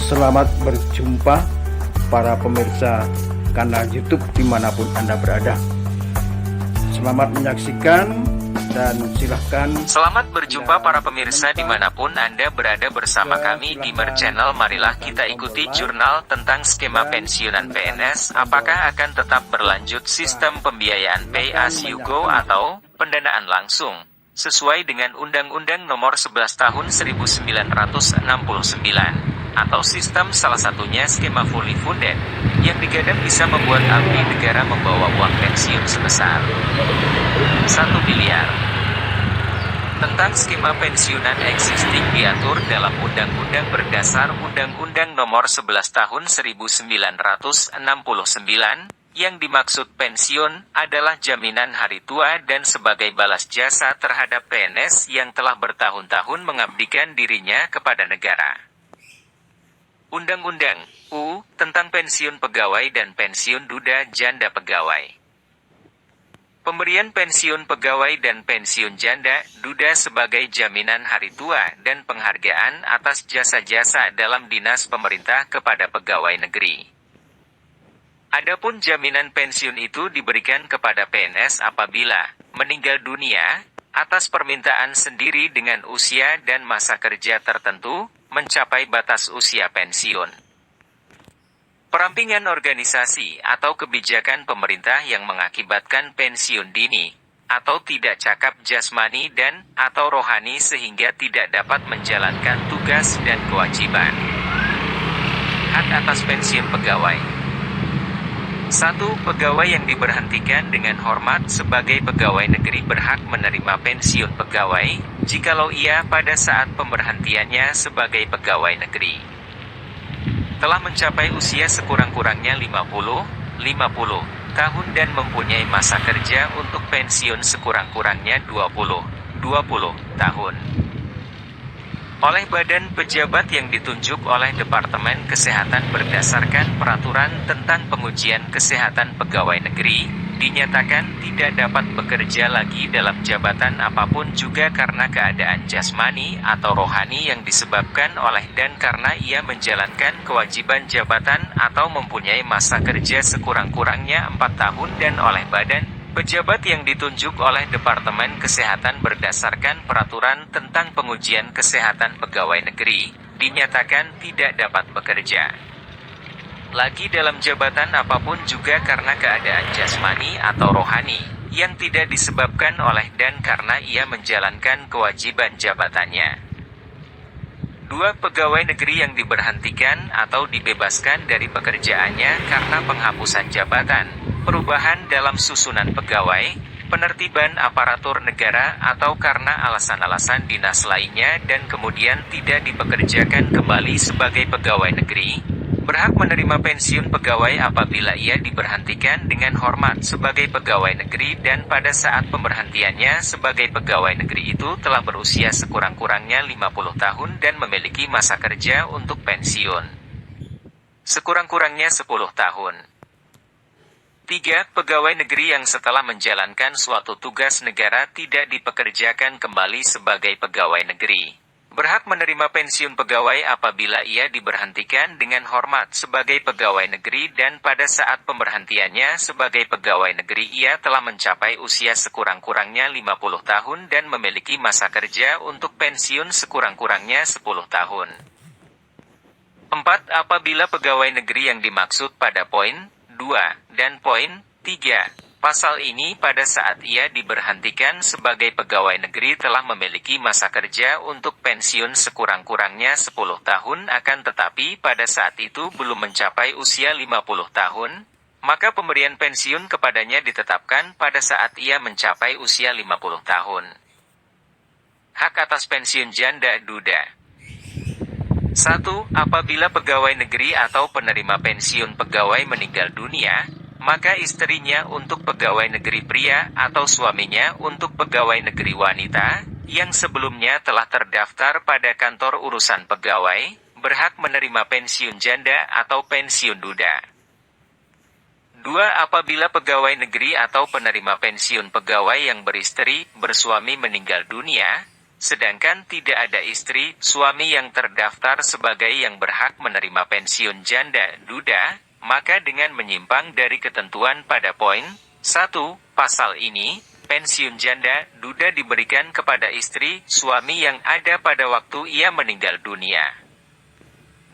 Selamat berjumpa para pemirsa kanal YouTube dimanapun Anda berada. Selamat menyaksikan dan silahkan. Selamat berjumpa para pemirsa dimanapun Anda berada bersama kami di Mer Channel. Marilah kita ikuti jurnal tentang skema pensiunan PNS. Apakah akan tetap berlanjut sistem pembiayaan Pay As You Go atau pendanaan langsung sesuai dengan Undang-Undang Nomor 11 Tahun 1969 atau sistem salah satunya skema fully funded yang digadang bisa membuat abdi negara membawa uang pensiun sebesar 1 miliar. Tentang skema pensiunan existing diatur dalam Undang-Undang berdasar Undang-Undang Nomor 11 Tahun 1969. Yang dimaksud pensiun adalah jaminan hari tua dan sebagai balas jasa terhadap PNS yang telah bertahun-tahun mengabdikan dirinya kepada negara. Undang-Undang (UU) tentang pensiun pegawai dan pensiun duda janda pegawai. Pemberian pensiun pegawai dan pensiun janda duda sebagai jaminan hari tua dan penghargaan atas jasa-jasa dalam dinas pemerintah kepada pegawai negeri. Adapun jaminan pensiun itu diberikan kepada PNS apabila meninggal dunia atas permintaan sendiri dengan usia dan masa kerja tertentu mencapai batas usia pensiun. Perampingan organisasi atau kebijakan pemerintah yang mengakibatkan pensiun dini atau tidak cakap jasmani dan atau rohani sehingga tidak dapat menjalankan tugas dan kewajiban. Hak atas pensiun pegawai. 1. Pegawai yang diberhentikan dengan hormat sebagai pegawai negeri berhak menerima pensiun pegawai, jikalau ia pada saat pemberhentiannya sebagai pegawai negeri telah mencapai usia sekurang-kurangnya 50 tahun dan mempunyai masa kerja untuk pensiun sekurang-kurangnya 20 tahun. Oleh badan pejabat yang ditunjuk oleh Departemen Kesehatan berdasarkan Peraturan tentang Pengujian Kesehatan Pegawai Negeri, dinyatakan tidak dapat bekerja lagi dalam jabatan apapun juga karena keadaan jasmani atau rohani yang disebabkan oleh dan karena ia menjalankan kewajiban jabatan atau mempunyai masa kerja sekurang-kurangnya 4 tahun dan oleh badan pejabat yang ditunjuk oleh Departemen Kesehatan berdasarkan Peraturan tentang Pengujian Kesehatan Pegawai Negeri, dinyatakan tidak dapat bekerja lagi dalam jabatan apapun juga karena keadaan jasmani atau rohani, yang tidak disebabkan oleh dan karena ia menjalankan kewajiban jabatannya. 2. Pegawai negeri yang diberhentikan atau dibebaskan dari pekerjaannya karena penghapusan jabatan, perubahan dalam susunan pegawai, penertiban aparatur negara atau karena alasan-alasan dinas lainnya dan kemudian tidak dipekerjakan kembali sebagai pegawai negeri, berhak menerima pensiun pegawai apabila ia diberhentikan dengan hormat sebagai pegawai negeri dan pada saat pemberhentiannya sebagai pegawai negeri itu telah berusia sekurang-kurangnya 50 tahun dan memiliki masa kerja untuk pensiun sekurang-kurangnya 10 tahun. 3. Pegawai negeri yang setelah menjalankan suatu tugas negara tidak dipekerjakan kembali sebagai pegawai negeri berhak menerima pensiun pegawai apabila ia diberhentikan dengan hormat sebagai pegawai negeri dan pada saat pemberhentiannya sebagai pegawai negeri ia telah mencapai usia sekurang-kurangnya 50 tahun dan memiliki masa kerja untuk pensiun sekurang-kurangnya 10 tahun. 4. Apabila pegawai negeri yang dimaksud pada poin 2 dan poin 3 pasal ini pada saat ia diberhentikan sebagai pegawai negeri telah memiliki masa kerja untuk pensiun sekurang-kurangnya 10 tahun akan tetapi pada saat itu belum mencapai usia 50 tahun, maka pemberian pensiun kepadanya ditetapkan pada saat ia mencapai usia 50 tahun. Hak atas pensiun janda duda. 1. Apabila pegawai negeri atau penerima pensiun pegawai meninggal dunia, maka istrinya untuk pegawai negeri pria atau suaminya untuk pegawai negeri wanita, yang sebelumnya telah terdaftar pada kantor urusan pegawai, berhak menerima pensiun janda atau pensiun duda. 2. Apabila pegawai negeri atau penerima pensiun pegawai yang beristri, bersuami meninggal dunia, sedangkan tidak ada istri, suami yang terdaftar sebagai yang berhak menerima pensiun janda duda, maka dengan menyimpang dari ketentuan pada poin 1 pasal ini, pensiun janda duda diberikan kepada istri, suami yang ada pada waktu ia meninggal dunia.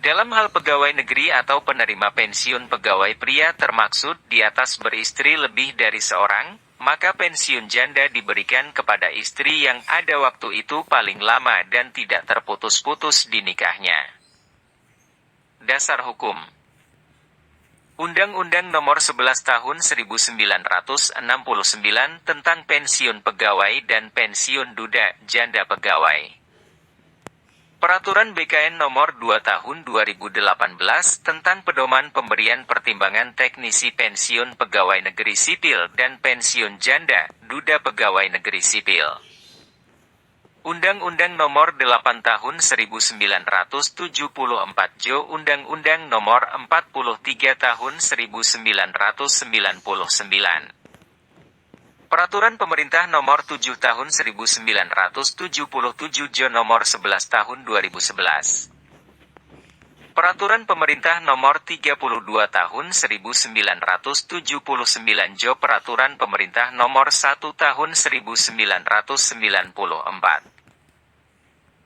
Dalam hal pegawai negeri atau penerima pensiun pegawai pria termaksud di atas beristri lebih dari seorang, maka pensiun janda diberikan kepada istri yang ada waktu itu paling lama dan tidak terputus-putus di nikahnya. Dasar hukum. Undang-Undang Nomor 11 Tahun 1969 tentang Pensiun Pegawai dan Pensiun Duda Janda Pegawai. Peraturan BKN Nomor 2 Tahun 2018 tentang pedoman pemberian pertimbangan teknisi pensiun pegawai negeri sipil dan pensiun janda duda pegawai negeri sipil. Undang-Undang Nomor 8 Tahun 1974 Jo Undang-Undang Nomor 43 Tahun 1999. Peraturan Pemerintah Nomor 7 Tahun 1977 Jo Nomor 11 Tahun 2011. Peraturan Pemerintah Nomor 32 Tahun 1979 Jo Peraturan Pemerintah Nomor 1 Tahun 1994.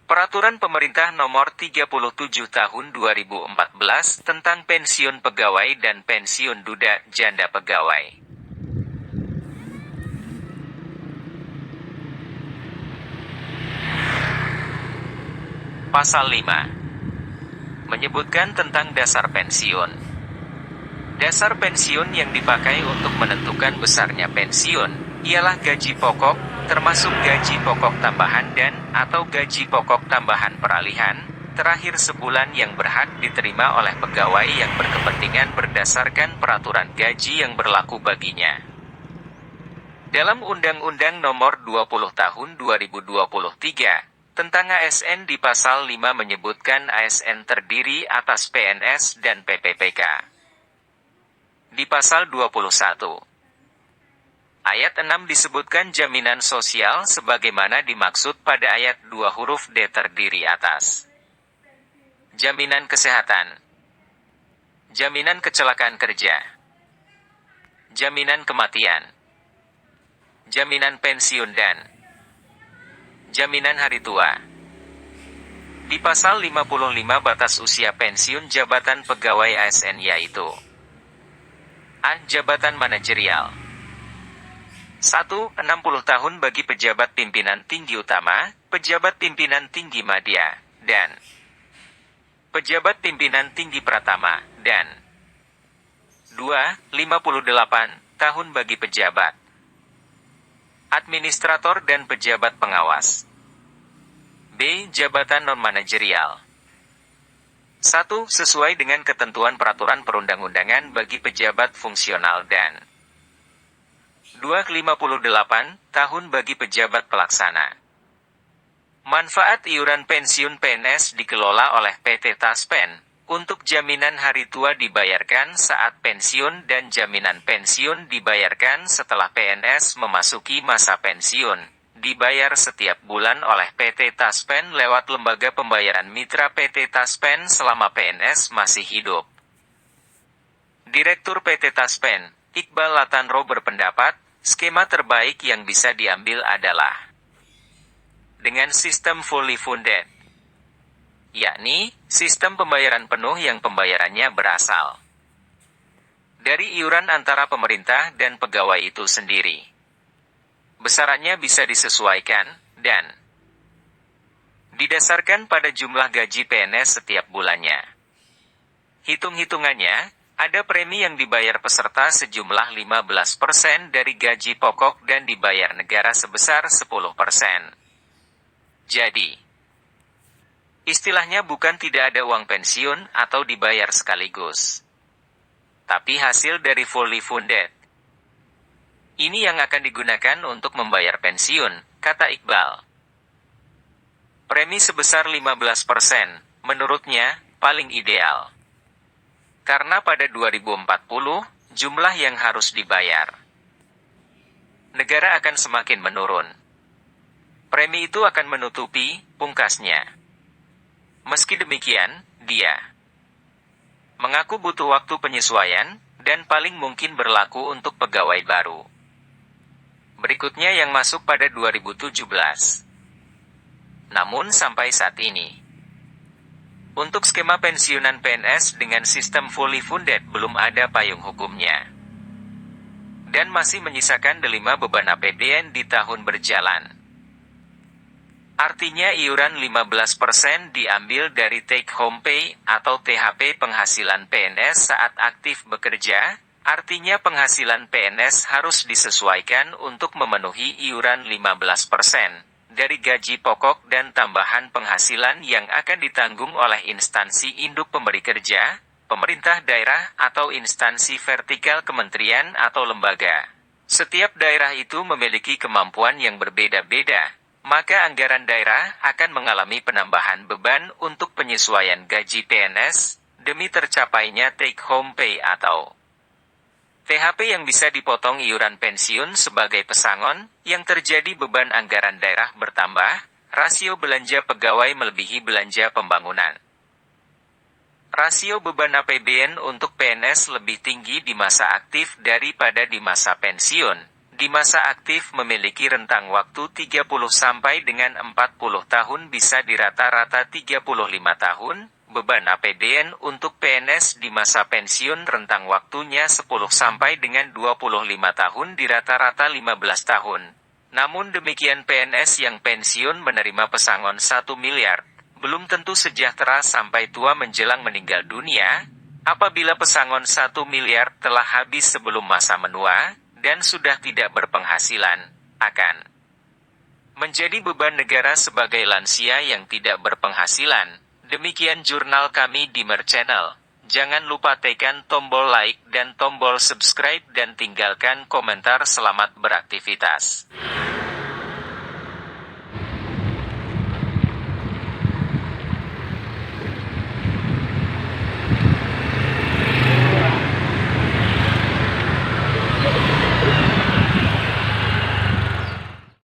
Peraturan Pemerintah Nomor 37 Tahun 2014 tentang Pensiun Pegawai dan Pensiun Duda Janda Pegawai. Pasal 5. Menyebutkan tentang dasar pensiun. Dasar pensiun yang dipakai untuk menentukan besarnya pensiun, ialah gaji pokok, termasuk gaji pokok tambahan dan, atau gaji pokok tambahan peralihan, terakhir sebulan yang berhak diterima oleh pegawai yang berkepentingan berdasarkan peraturan gaji yang berlaku baginya. Dalam Undang-Undang Nomor 20 Tahun 2023, tentang ASN di pasal 5 menyebutkan ASN terdiri atas PNS dan PPPK. Di pasal 21, ayat 6 disebutkan jaminan sosial sebagaimana dimaksud pada ayat 2 huruf D terdiri atas jaminan kesehatan, jaminan kecelakaan kerja, jaminan kematian, jaminan pensiun dan jaminan hari tua. Di pasal 55 batas usia pensiun jabatan pegawai ASN yaitu A. Jabatan manajerial 1. 60 tahun bagi pejabat pimpinan tinggi utama, pejabat pimpinan tinggi madya, dan pejabat pimpinan tinggi pratama, dan 2. 58 tahun bagi pejabat administrator dan pejabat pengawas. B. Jabatan non-manajerial 1. Sesuai dengan ketentuan peraturan perundang-undangan bagi pejabat fungsional dan 2. 58 tahun bagi pejabat pelaksana. Manfaat iuran pensiun PNS dikelola oleh PT Taspen. Untuk jaminan hari tua dibayarkan saat pensiun dan jaminan pensiun dibayarkan setelah PNS memasuki masa pensiun. Dibayar setiap bulan oleh PT Taspen lewat lembaga pembayaran mitra PT Taspen selama PNS masih hidup. Direktur PT Taspen, Iqbal Latanro berpendapat, skema terbaik yang bisa diambil adalah dengan sistem fully funded, yakni sistem pembayaran penuh yang pembayarannya berasal dari iuran antara pemerintah dan pegawai itu sendiri. Besarannya bisa disesuaikan dan didasarkan pada jumlah gaji PNS setiap bulannya. Hitung-hitungannya, ada premi yang dibayar peserta sejumlah 15% dari gaji pokok dan dibayar negara sebesar 10%. Jadi, istilahnya bukan tidak ada uang pensiun atau dibayar sekaligus, tapi hasil dari fully funded. Ini yang akan digunakan untuk membayar pensiun, kata Iqbal. Premi sebesar 15%, menurutnya, paling ideal. Karena pada 2040, jumlah yang harus dibayar negara akan semakin menurun. Premi itu akan menutupi, pungkasnya. Meski demikian, dia mengaku butuh waktu penyesuaian, dan paling mungkin berlaku untuk pegawai baru. Berikutnya yang masuk pada 2017. Namun sampai saat ini, untuk skema pensiunan PNS dengan sistem fully funded belum ada payung hukumnya. Dan masih menyisakan delima beban APBN di tahun berjalan. Artinya iuran 15% diambil dari take home pay atau THP penghasilan PNS saat aktif bekerja, artinya penghasilan PNS harus disesuaikan untuk memenuhi iuran 15% dari gaji pokok dan tambahan penghasilan yang akan ditanggung oleh instansi induk pemberi kerja, pemerintah daerah atau instansi vertikal kementerian atau lembaga. Setiap daerah itu memiliki kemampuan yang berbeda-beda. Maka anggaran daerah akan mengalami penambahan beban untuk penyesuaian gaji PNS, demi tercapainya take home pay atau THP yang bisa dipotong iuran pensiun sebagai pesangon, yang terjadi beban anggaran daerah bertambah, rasio belanja pegawai melebihi belanja pembangunan. Rasio beban APBN untuk PNS lebih tinggi di masa aktif daripada di masa pensiun. Di masa aktif memiliki rentang waktu 30 sampai dengan 40 tahun bisa di rata-rata 35 tahun, beban APBN untuk PNS di masa pensiun rentang waktunya 10 sampai dengan 25 tahun di rata-rata 15 tahun. Namun demikian PNS yang pensiun menerima pesangon 1 miliar, belum tentu sejahtera sampai tua menjelang meninggal dunia, apabila pesangon 1 miliar telah habis sebelum masa menua, dan sudah tidak berpenghasilan, akan menjadi beban negara sebagai lansia yang tidak berpenghasilan. Demikian jurnal kami di Mer Channel. Jangan lupa tekan tombol like dan tombol subscribe dan tinggalkan komentar. Selamat beraktivitas.